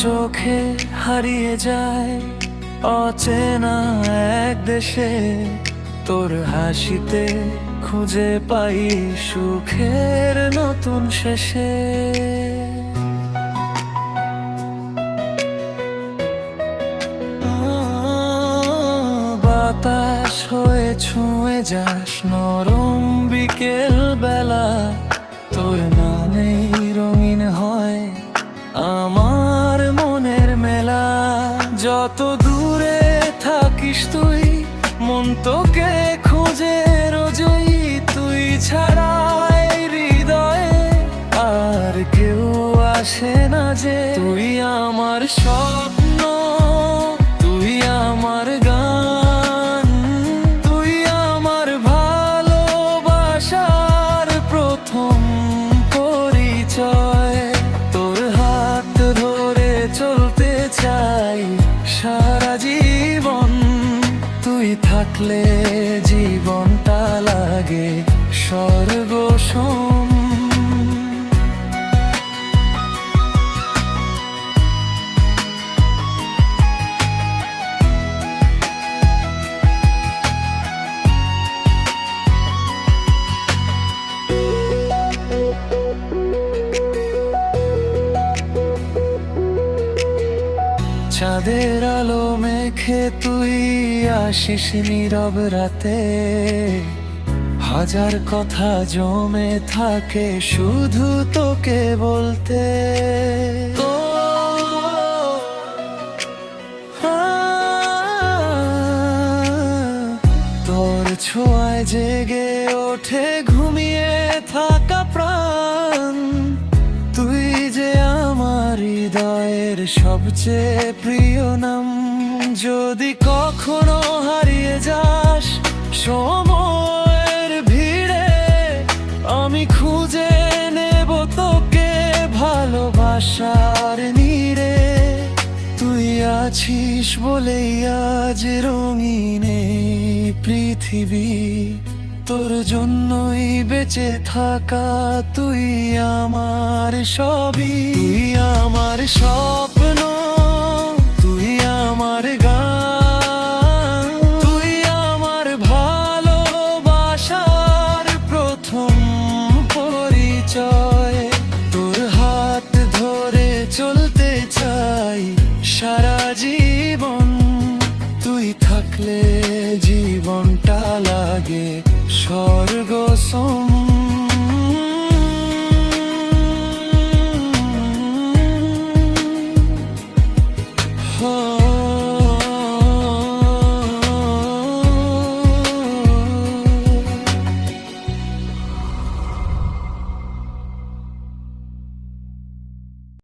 চোখে হারিয়ে যায় অচেনা এক দেশে, তোর হাসিতে খুঁজে পাই সুখের নতুন শেষে। বাতাস হয়ে ছুঁয়ে যাস নরম বিকেল বেলা, তোর নামেই রঙিন হয় আমার মনের মেলা। যত দূরে থাকিস তুই, মন তোকে খুঁজে রোজই, তুই ছাড়া এই হৃদয়ে আর কেউ আসে না যে। তুই আমার স্বপ্ন, তুই আমার গান, তুই আমার ভালোবাসার প্রথম পরিচয়। তোর হাত ধরে চলতে চাই সারা জীবন, তুই থাকলে জীবনটা লাগে স্বর্গ সম। চাঁদের আলো মেখে তুই আসিস নীরব রাতে, হাজার কথা জমে থাকে শুধু তোকে বলতে। তোর ছোঁয়ায় জেগে ওঠে ঘুমিয়ে থাকা প্রাণ, তুই যে আমার হৃদয়ের সবচেয়ে প্রিয় নাম। যদি কখনো হারিয়ে যাস সময়ের ভিড়ে, আমি খুঁজে নেব তোকে ভালোবাসার নীড়ে। তুই আছিস বলেই আজ রঙিন এই পৃথিবী, তোর জন্যই বেঁচে থাকা, তুই আমার সবই। তুই আমার স্বপ্ন, তুই আমার গান, তুই আমার ভালোবাসার প্রথম পরিচয়। তোর হাত ধরে চলতে চাই সারা জীবন, তুই থাকলে জীবনটা লাগে স্বর্গ সম।